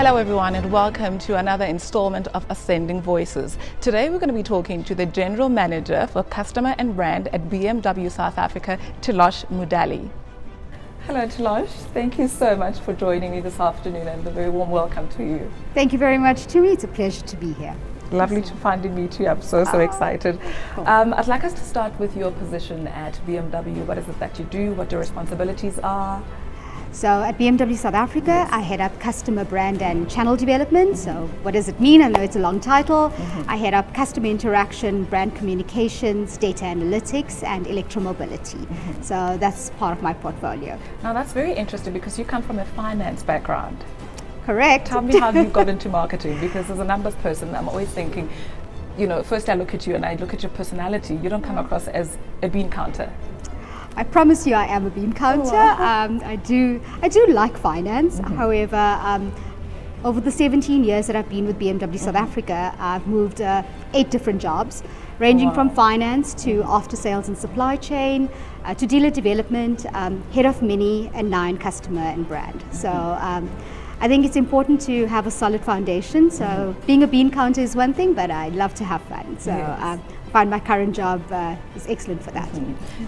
Hello everyone and welcome to another installment of Ascending Voices. Today we're going to be talking to the General Manager for Customer and Brand at BMW South Africa, Tilosh Mudali. Hello Tilosh, thank you so much for joining me this afternoon and a very warm welcome to you. Thank you very much to me, it's a pleasure to be here. Lovely to finally meet you, I'm so excited. Cool. I'd like us to start with your position at BMW. What is it that you do, what your responsibilities are? So at BMW South Africa, I head up customer brand and channel development. So what does it mean? I know it's a long title. I head up customer interaction, brand communications, data analytics, and electromobility. So that's part of my portfolio. Now that's very interesting because you come from a finance background. Correct. Tell me how you got into marketing, because as a numbers person, I'm always thinking, you know, first I look at you and I look at your personality. You don't come across as a bean counter. I promise you I am a bean counter. I do like finance. However, over the 17 years that I've been with BMW South Africa, I've moved 8 different jobs, ranging from finance to after sales and supply chain, to dealer development, head of mini, and now in customer and brand. So I think it's important to have a solid foundation. So being a bean counter is one thing, but I love to have fun. So I find my current job is excellent for that.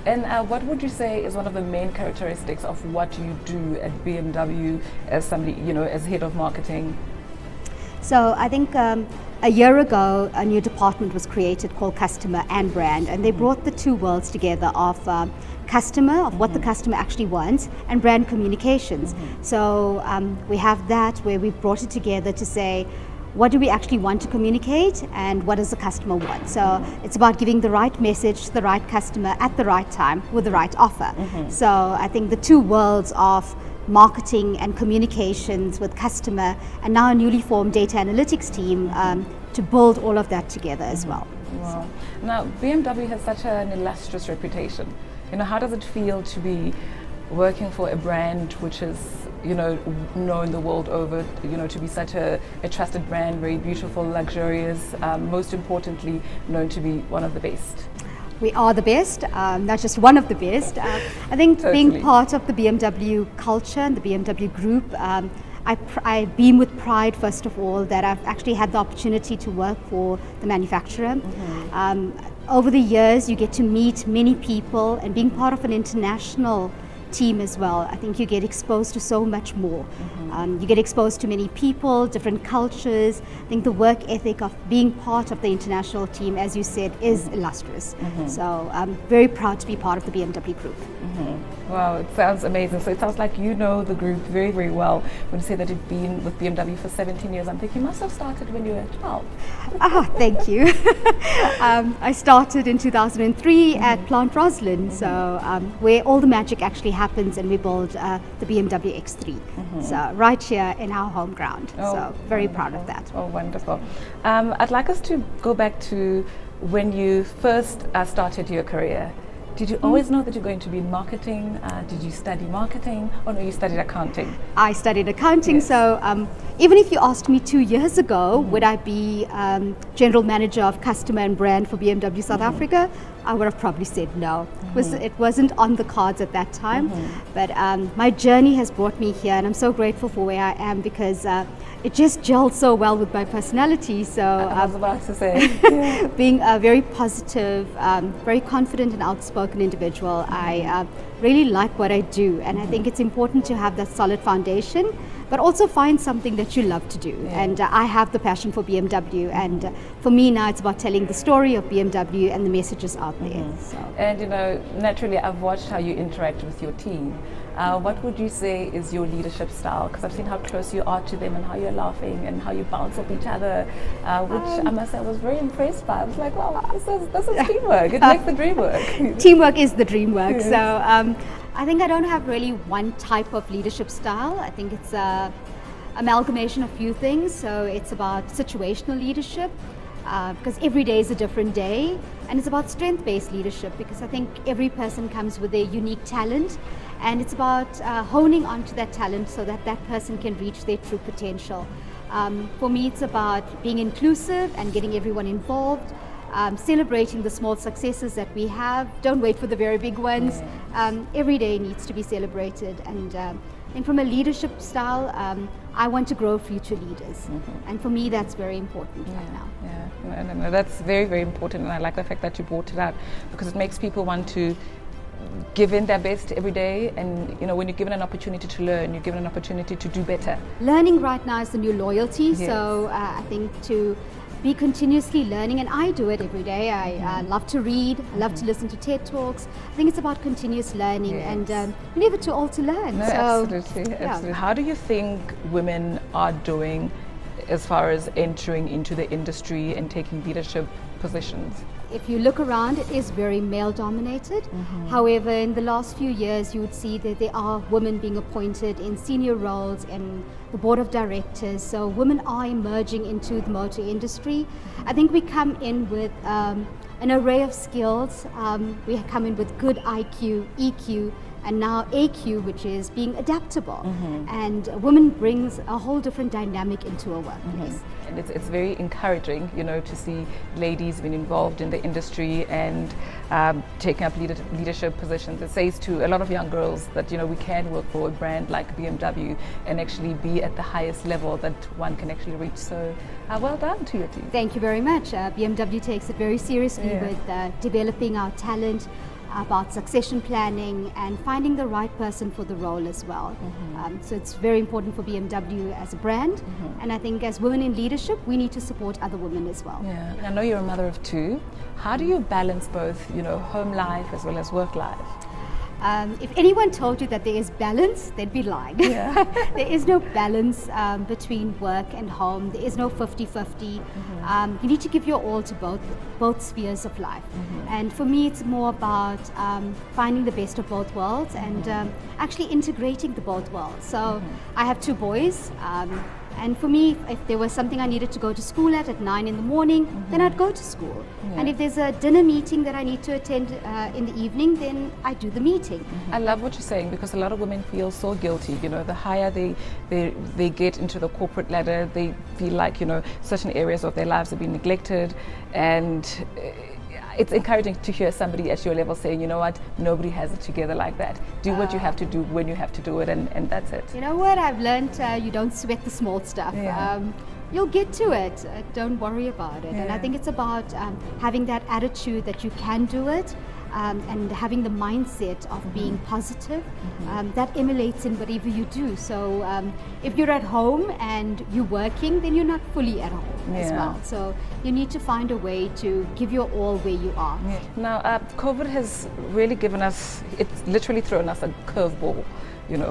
And what would you say is one of the main characteristics of what you do at BMW as somebody, you know, as head of marketing? So I think a year ago, a new department was created called Customer and Brand, and they brought the two worlds together of customer, of what the customer actually wants, and brand communications. So we have that where we've brought it together to say, what do we actually want to communicate and what does the customer want? So it's about giving the right message to the right customer at the right time with the right offer. So I think the two worlds of marketing and communications with customer, and now a newly formed data analytics team to build all of that together as well. Wow. Now BMW has such an illustrious reputation. You know, how does it feel to be working for a brand which is, you know, known the world over, you know, to be such a trusted brand, very beautiful, luxurious, most importantly known to be one of the best? We are the best, not just one of the best. I think being part of the BMW culture and the BMW group, I beam with pride, first of all, that I've actually had the opportunity to work for the manufacturer. Over the years, you get to meet many people, and being part of an international team as well, I think you get exposed to so much more. You get exposed to many people, different cultures. I think the work ethic of being part of the international team, as you said, is illustrious. So I'm very proud to be part of the BMW group. Wow, it sounds amazing. So it sounds like you know the group very, very well. When you say that you've been with BMW for 17 years, I'm thinking you must have started when you were 12. Thank you. I started in 2003 at Plant Roslin, so where all the magic actually happens, and we build the BMW X3. So right here in our home ground. So very proud of that. Oh, wonderful. I'd like us to go back to when you first started your career. Did you always know that you're going to be in marketing? Did you study marketing? Or no, you studied accounting? I studied accounting, so even if you asked me 2 years ago, would I be General Manager of Customer and Brand for BMW South Africa, I would have probably said no. It wasn't on the cards at that time, but my journey has brought me here, and I'm so grateful for where I am because it just gelled so well with my personality. So I was about to say, being a very positive, very confident and outspoken individual, I really like what I do, and I think it's important to have that solid foundation, but also find something that you love to do. And I have the passion for BMW, and for me now it's about telling the story of BMW and the messages out there. So. And you know, naturally I've watched how you interact with your team. What would you say is your leadership style? Because I've seen how close you are to them and how you're laughing and how you bounce off each other, which I must say I was very impressed by. I was like, wow, this is teamwork. It makes the dream work. Teamwork is the dream work. Yes. So I think I don't have really one type of leadership style. I think it's an amalgamation of a few things. So it's about situational leadership, because every day is a different day, and it's about strength-based leadership because I think every person comes with a unique talent, and it's about honing onto that talent so that that person can reach their true potential. For me, it's about being inclusive and getting everyone involved, celebrating the small successes that we have. Don't wait for the very big ones. Every day needs to be celebrated, and And from a leadership style, I want to grow future leaders. And for me, that's very important right now. Yeah, no, that's very, very important. And I like the fact that you brought it out, because it makes people want to give in their best every day. And when you're given an opportunity to learn, you're given an opportunity to do better. Learning right now is the new loyalty. So I think to be continuously learning, and I do it every day. I love to read, I love to listen to TED Talks. I think it's about continuous learning, and we're never too old to learn. No, absolutely. How do you think women are doing as far as entering into the industry and taking leadership positions? If you look around, it is very male dominated. However, in the last few years, you would see that there are women being appointed in senior roles in the board of directors. So women are emerging into the motor industry. I think we come in with an array of skills. We come in with good IQ, EQ, and now AQ, which is being adaptable. And a woman brings a whole different dynamic into a workplace. And it's very encouraging, to see ladies being involved in the industry and taking up leadership positions. It says to a lot of young girls that, we can work for a brand like BMW and actually be at the highest level that one can actually reach. So well done to your team. Thank you very much. BMW takes it very seriously with developing our talent, about succession planning and finding the right person for the role as well. So it's very important for BMW as a brand, and I think as women in leadership, we need to support other women as well. Yeah, I know you're a mother of two. How do you balance both, home life as well as work life? If anyone told you that there is balance, they'd be lying. There is no balance between work and home. There is no 50-50. You need to give your all to both spheres of life. And for me, it's more about finding the best of both worlds and actually integrating the both worlds. So I have two boys. And for me, if there was something I needed to go to school at 9 in the morning, then I'd go to school. And if there's a dinner meeting that I need to attend in the evening, then I do the meeting. I love what you're saying, because a lot of women feel so guilty. The higher they get into the corporate ladder, they feel like, certain areas of their lives have been neglected. And it's encouraging to hear somebody at your level saying, nobody has it together like that. Do what you have to do when you have to do it, and that's it. You know what, I've learned, you don't sweat the small stuff. You'll get to it. Don't worry about it. And I think it's about having that attitude that you can do it. And having the mindset of being positive, that emulates in whatever you do. So if you're at home and you're working, then you're not fully at home as well. So you need to find a way to give your all where you are. Now, COVID has really it's literally thrown us a curveball,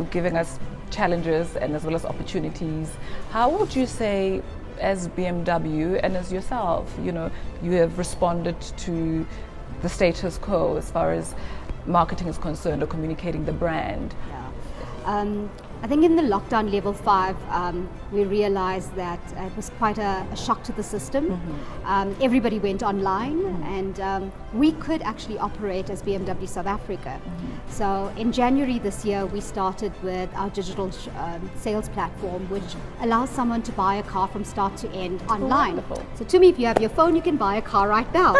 giving us challenges and as well as opportunities. How would you say, as BMW and as yourself, you have responded to the status quo as far as marketing is concerned, or communicating the brand? I think in the lockdown level 5, we realized that it was quite a shock to the system. Everybody went online, and we could actually operate as BMW South Africa. So in January this year, we started with our digital sales platform, which allows someone to buy a car from start to end online. Wonderful. So to me, if you have your phone, you can buy a car right now.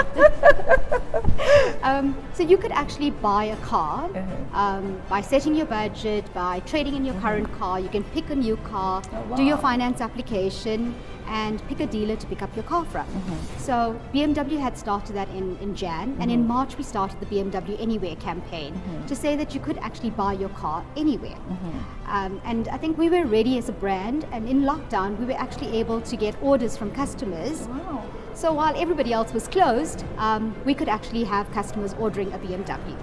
So you could actually buy a car by setting your budget, by trading in your current car. You can pick a new car, do your finance application, and pick a dealer to pick up your car from. So BMW had started that in Jan, and in March we started the BMW Anywhere campaign to say that you could actually buy your car anywhere. And I think we were ready as a brand, and in lockdown we were actually able to get orders from customers. So while everybody else was closed, we could actually have customers ordering a BMW.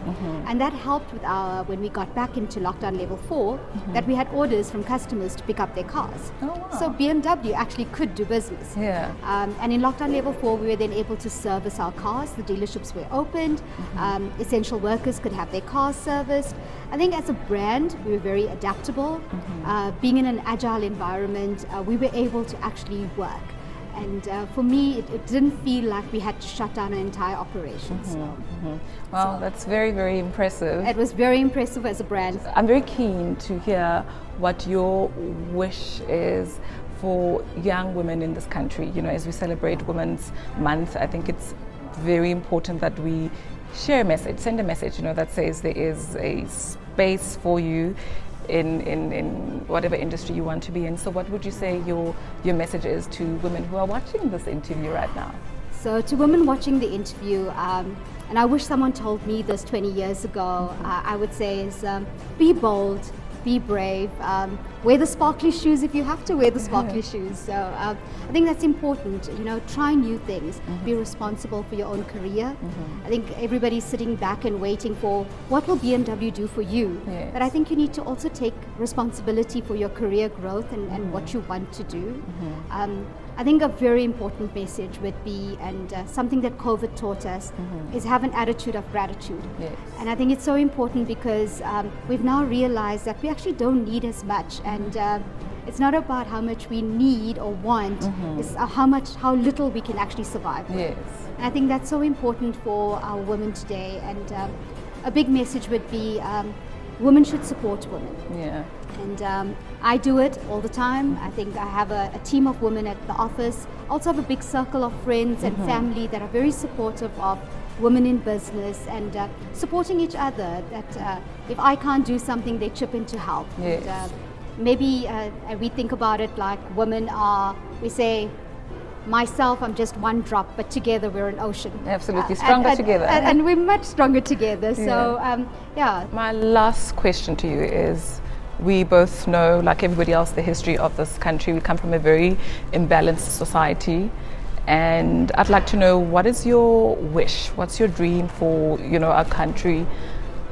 And that helped with when we got back into lockdown level 4, that we had orders from customers to pick up their cars. So BMW actually could do business. And in lockdown level 4, we were then able to service our cars. The dealerships were opened. Essential workers could have their cars serviced. I think as a brand, we were very adaptable. Being in an agile environment, we were able to actually work. And for me, it didn't feel like we had to shut down an entire operation. Wow, that's very, very impressive. It was very impressive as a brand. I'm very keen to hear what your wish is for young women in this country. As we celebrate Women's Month, I think it's very important that we share a message, send a message, that says there is a space for you in whatever industry you want to be in. So what would you say your message is to women who are watching this interview right now? So to women watching the interview, and I wish someone told me this 20 years ago, I would say is be bold, be brave, wear the sparkly shoes if you have to wear the sparkly shoes. So I think that's important, you know, try new things, be responsible for your own career. I think everybody's sitting back and waiting for what will BMW do for you. Yes. But I think you need to also take responsibility for your career growth and what you want to do. I think a very important message would be, and something that COVID taught us, is have an attitude of gratitude. Yes. And I think it's so important because we've now realized that we actually don't need as much, and it's not about how much we need or want, it's how little we can actually survive with. Yes. And I think that's so important for our women today, and a big message would be women should support women. Yeah. And I do it all the time. I think I have a team of women at the office. I also have a big circle of friends and family that are very supportive of women in business and supporting each other. That if I can't do something, they chip in to help. Yes. And, maybe we think about it like women are, we say, myself, I'm just one drop, but together we're an ocean. Absolutely, stronger together. And we're much stronger together. Yeah. So, yeah. My last question to you is, we both know, like everybody else, the history of this country. We come from a very imbalanced society, and I'd like to know, what is your wish? What's your dream for, you know, our country?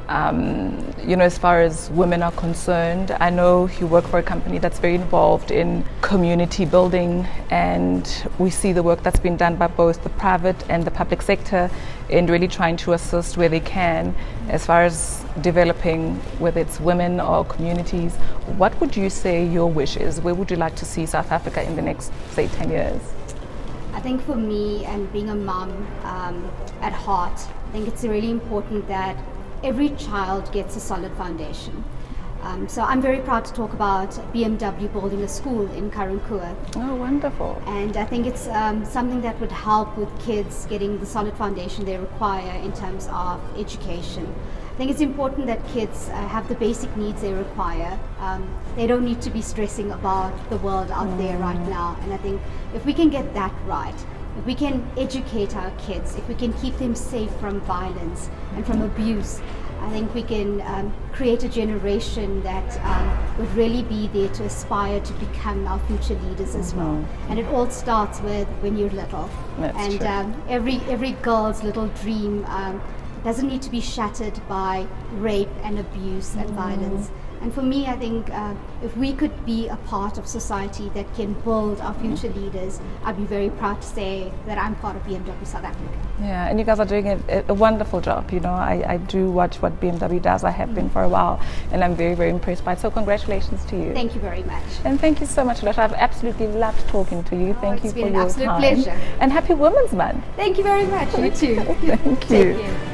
You know, as far as women are concerned, I know you work for a company that's very involved in community building, and we see the work that's been done by both the private and the public sector in really trying to assist where they can as far as developing, whether it's women or communities. What would you say your wish is? Where would you like to see South Africa in the next, say, 10 years? I think for me, and being a mom at heart, I think it's really important that every child gets a solid foundation. So I'm very proud to talk about BMW building a school in Karankua. Oh, wonderful. And I think it's something that would help with kids getting the solid foundation they require in terms of education. I think it's important that kids have the basic needs they require. They don't need to be stressing about the world out there right now. And I think if we can get that right, if we can educate our kids, if we can keep them safe from violence and from abuse, I think we can create a generation that would really be there to aspire to become our future leaders as well. And it all starts with when you're little. That's true. Every girl's little dream doesn't need to be shattered by rape and abuse and violence. And for me, I think if we could be a part of society that can build our future leaders, I'd be very proud to say that I'm part of BMW South Africa. Yeah, and you guys are doing a wonderful job. You know, I do watch what BMW does. I have been for a while, and I'm very, very impressed by it. So congratulations to you. Thank you very much. And thank you so much, Losha. I've absolutely loved talking to you. Thank you for your time. It's been an absolute pleasure. And happy Women's Month. Thank you very much. You too. Thank you. Take care.